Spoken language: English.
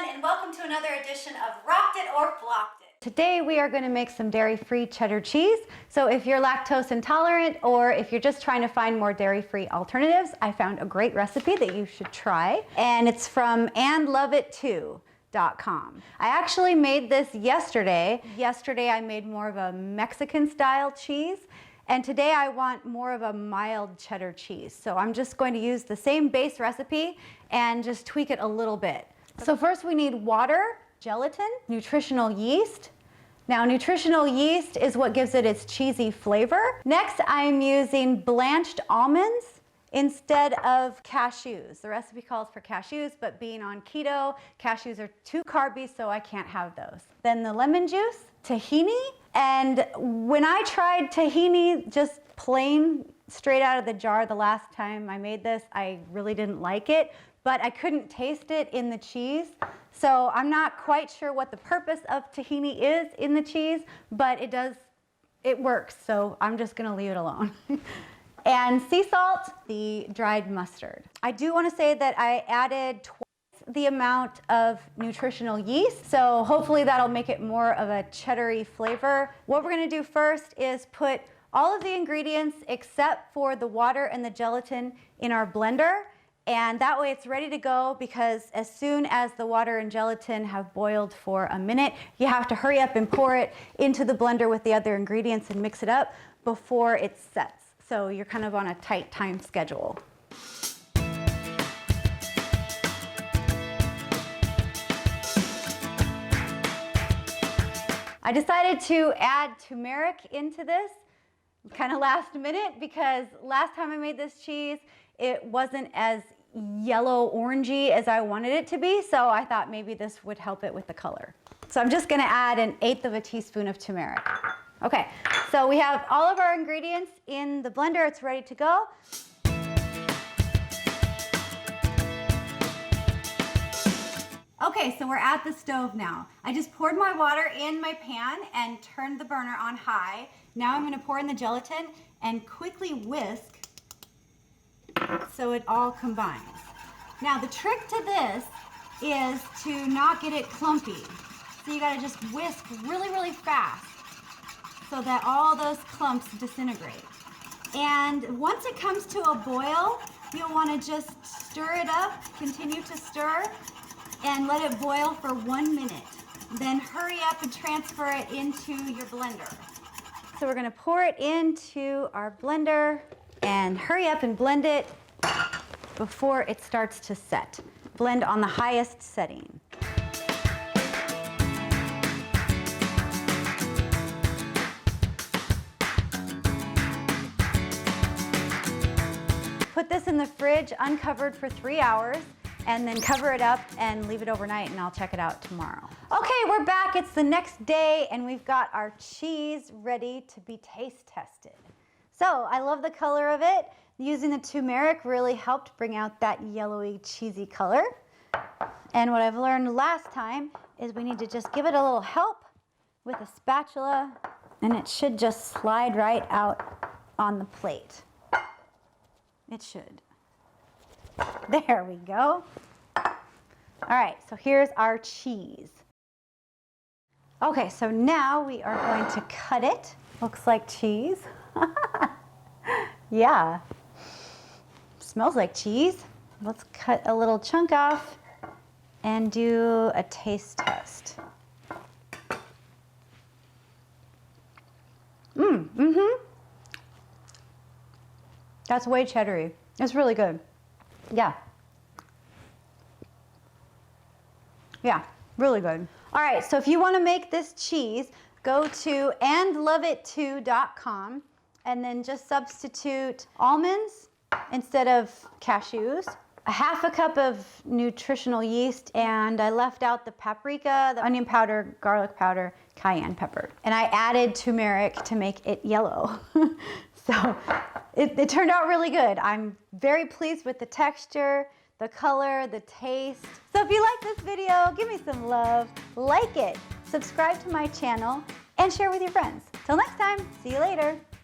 and welcome to another edition of Rocked It or Flopped It. Today we are going to make some dairy-free cheddar cheese. So if you're lactose intolerant or if you're just trying to find more dairy-free alternatives, I found a great recipe that you should try. And it's from andloveitto.com. I actually made this yesterday. Yesterday I made more of a Mexican style cheese. And today I want more of a mild cheddar cheese. So I'm just going to use the same base recipe and just tweak it a little bit. So first we need water, gelatin, nutritional yeast. Now nutritional yeast is what gives it its cheesy flavor. Next I'm using blanched almonds instead of cashews. The recipe calls for cashews, but being on keto, cashews are too carby, so I can't have those. Then the lemon juice, tahini, and when I tried tahini just plain straight out of the jar the last time I made this, I really didn't like it, but I couldn't taste it in the cheese. So I'm not quite sure what the purpose of tahini is in the cheese, but it works, so I'm just gonna leave it alone. And sea salt, the dried mustard. I do wanna say that I added twice the amount of nutritional yeast, so hopefully that'll make it more of a cheddar-y flavor. What we're gonna do first is put all of the ingredients except for the water and the gelatin in our blender, and that way it's ready to go, because as soon as the water and gelatin have boiled for a minute, you have to hurry up and pour it into the blender with the other ingredients and mix it up before it sets. So you're kind of on a tight time schedule. I decided to add turmeric into this kind of last minute, because last time I made this cheese, it wasn't as yellow orangey as I wanted it to be, so I thought maybe this would help it with the color. So I'm just gonna add 1/8 of a teaspoon of turmeric. Okay, so we have all of our ingredients in the blender, it's ready to go. Okay, so we're at the stove now. I just poured my water in my pan and turned the burner on high. Now I'm gonna pour in the gelatin and quickly whisk so it all combines. Now the trick to this is to not get it clumpy. So you gotta just whisk really, really fast so that all those clumps disintegrate. And once it comes to a boil, you'll wanna just stir it up, continue to stir, and let it boil for 1 minute. Then hurry up and transfer it into your blender. So we're gonna pour it into our blender and hurry up and blend it before it starts to set. Blend on the highest setting. Put this in the fridge uncovered for 3 hours, and then cover it up and leave it overnight, and I'll check it out tomorrow. Okay, we're back. It's the next day and we've got our cheese ready to be taste tested. So I love the color of it. Using the turmeric really helped bring out that yellowy, cheesy color. And what I've learned last time is we need to just give it a little help with a spatula, and it should just slide right out on the plate. It should. There we go. All right, so here's our cheese. Okay, so now we are going to cut it. Looks like cheese. Yeah, smells like cheese. Let's cut a little chunk off and do a taste test. That's way cheddar-y. It's really good. Yeah. Yeah, really good. All right, so if you want to make this cheese, go to andloveitto.com and then just substitute almonds instead of cashews, 1/2 cup of nutritional yeast, and I left out the paprika, the onion powder, garlic powder, cayenne pepper. And I added turmeric to make it yellow. So it turned out really good. I'm very pleased with the texture, the color, the taste. So if you like this video, give me some love, like it, subscribe to my channel, and share with your friends. Till next time, see you later.